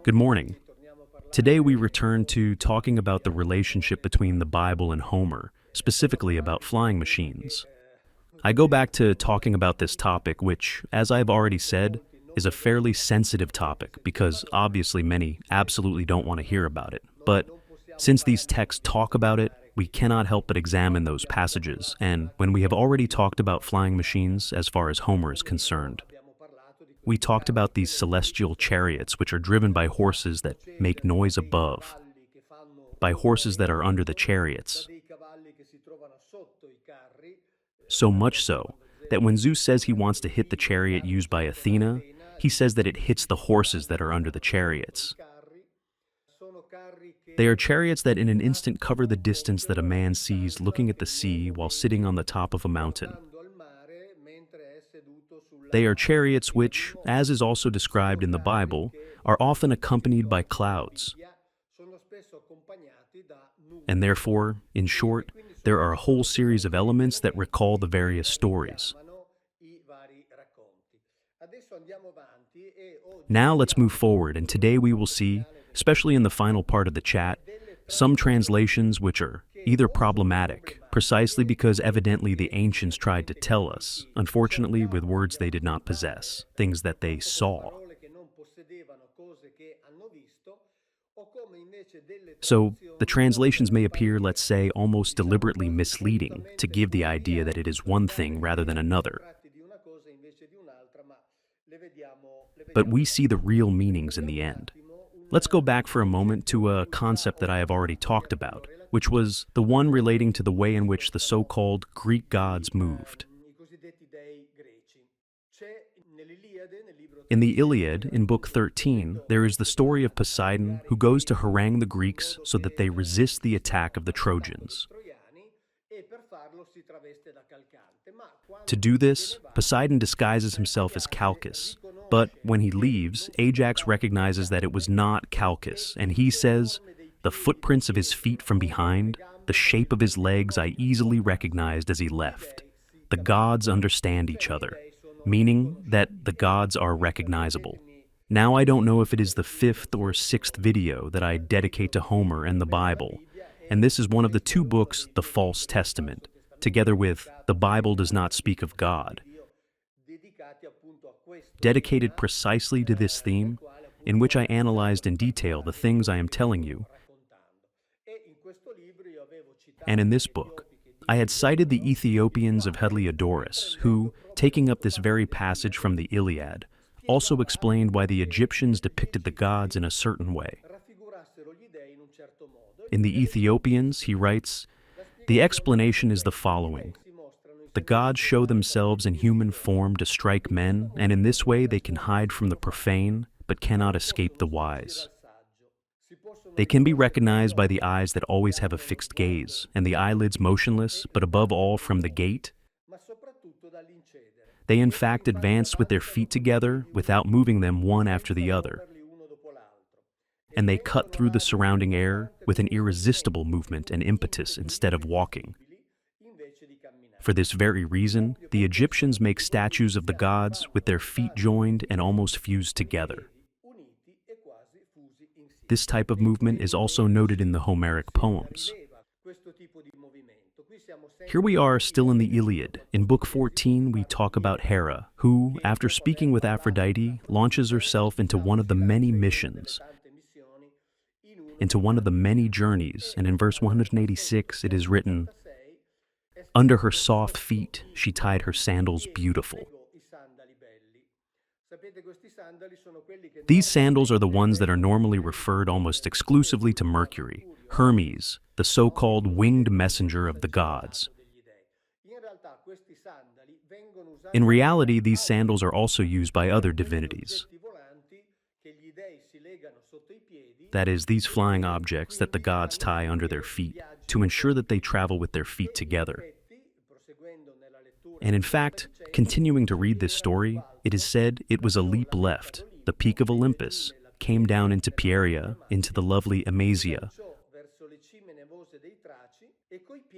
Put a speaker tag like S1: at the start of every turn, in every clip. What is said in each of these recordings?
S1: Good morning. Today we return to talking about the relationship between the Bible and Homer, specifically about flying machines. I go back to talking about this topic, which, as I've already said, is a fairly sensitive topic because obviously many absolutely don't want to hear about it. But since these texts talk about it, we cannot help but examine those passages, and when we have already talked about flying machines as far as Homer is concerned, we talked about these celestial chariots which are driven by horses that make noise above, by horses that are under the chariots. So much so that when Zeus says he wants to hit the chariot used by Athena, he says that it hits the horses that are under the chariots. They are chariots that in an instant cover the distance that a man sees looking at the sea while sitting on the top of a mountain. They are chariots which, as is also described in the Bible, are often accompanied by clouds. And therefore, in short, there are a whole series of elements that recall the various stories. Now let's move forward, and today we will see, especially in the final part of the chat, some translations which are either problematic, precisely because evidently the ancients tried to tell us, unfortunately with words they did not possess, things that they saw. So, the translations may appear, let's say, almost deliberately misleading to give the idea that it is one thing rather than another. But we see the real meanings in the end. Let's go back for a moment to a concept that I have already talked about, which was the one relating to the way in which the so-called Greek gods moved. In the Iliad, in Book 13, there is the story of Poseidon who goes to harangue the Greeks so that they resist the attack of the Trojans. To do this, Poseidon disguises himself as Calchas, but when he leaves, Ajax recognizes that it was not Calchas, and he says, "The footprints of his feet from behind, the shape of his legs I easily recognized as he left. The gods understand each other," meaning that the gods are recognizable. Now I don't know if it is the 5th or 6th video that I dedicate to Homer and the Bible, and this is one of the two books, the False Testament, together with The Bible Does Not Speak of God, dedicated precisely to this theme, in which I analyzed in detail the things I am telling you. And in this book, I had cited the Ethiopians of Heliodorus, who, taking up this very passage from the Iliad, also explained why the Egyptians depicted the gods in a certain way. In the Ethiopians, he writes, "The explanation is the following. The gods show themselves in human form to strike men, and in this way they can hide from the profane, but cannot escape the wise. They can be recognized by the eyes that always have a fixed gaze, and the eyelids motionless, but above all from the gait. They in fact advance with their feet together, without moving them one after the other. And they cut through the surrounding air with an irresistible movement and impetus instead of walking. For this very reason, the Egyptians make statues of the gods with their feet joined and almost fused together. This type of movement is also noted in the Homeric poems." Here we are still in the Iliad. In Book 14, we talk about Hera, who, after speaking with Aphrodite, launches herself into one of the many missions, into one of the many journeys, and in verse 186 it is written, "Under her soft feet she tied her sandals beautiful." These sandals are the ones that are normally referred almost exclusively to Mercury, Hermes, the so-called winged messenger of the gods. In reality, these sandals are also used by other divinities. That is, these flying objects that the gods tie under their feet to ensure that they travel with their feet together. And in fact, continuing to read this story, it is said it was a leap left. The peak of Olympus came down into Pieria, into the lovely Amasia,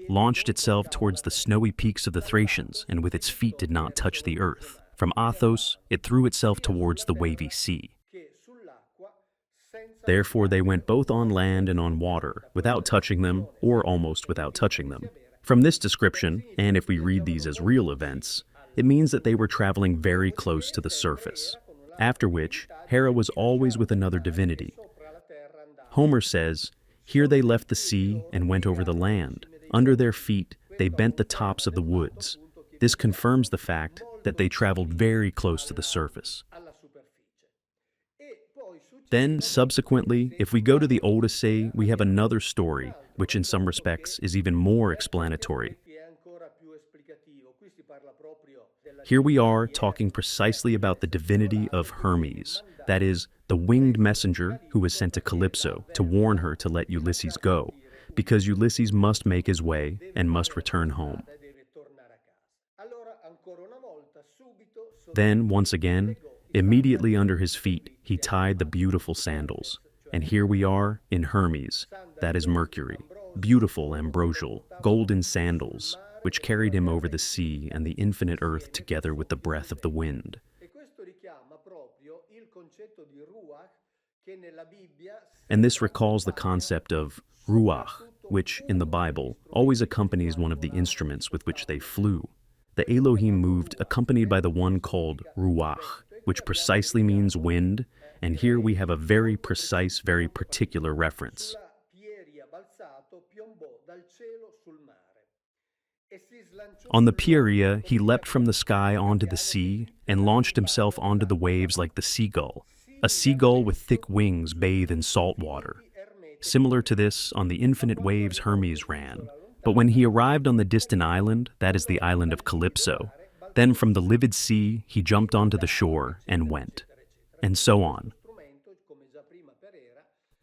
S1: launched itself towards the snowy peaks of the Thracians, and with its feet did not touch the earth. From Athos, it threw itself towards the wavy sea. Therefore, they went both on land and on water, without touching them, or almost without touching them. From this description, and if we read these as real events, it means that they were traveling very close to the surface, after which Hera was always with another divinity. Homer says, "Here they left the sea and went over the land. Under their feet they bent the tops of the woods." This confirms the fact that they traveled very close to the surface. Then, subsequently, if we go to the Odyssey, we have another story, which in some respects is even more explanatory. Here we are talking precisely about the divinity of Hermes, that is, the winged messenger who was sent to Calypso to warn her to let Ulysses go, because Ulysses must make his way and must return home. Then, once again, immediately under his feet, he tied the beautiful sandals. And here we are in Hermes, that is Mercury, beautiful ambrosial, golden sandals, which carried him over the sea and the infinite earth together with the breath of the wind. And this recalls the concept of ruach, which, in the Bible, always accompanies one of the instruments with which they flew. The Elohim moved accompanied by the one called ruach, which precisely means wind, and here we have a very precise, very particular reference. On the Pieria, he leapt from the sky onto the sea and launched himself onto the waves like the seagull. A seagull with thick wings bathe in salt water. Similar to this, on the infinite waves Hermes ran. But when he arrived on the distant island, that is the island of Calypso, then from the livid sea he jumped onto the shore and went. And so on.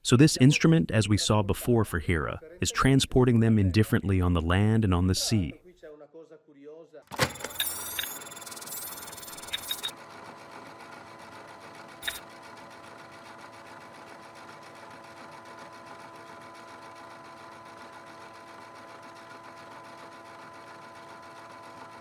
S1: So this instrument, as we saw before for Hera, is transporting them indifferently on the land and on the sea.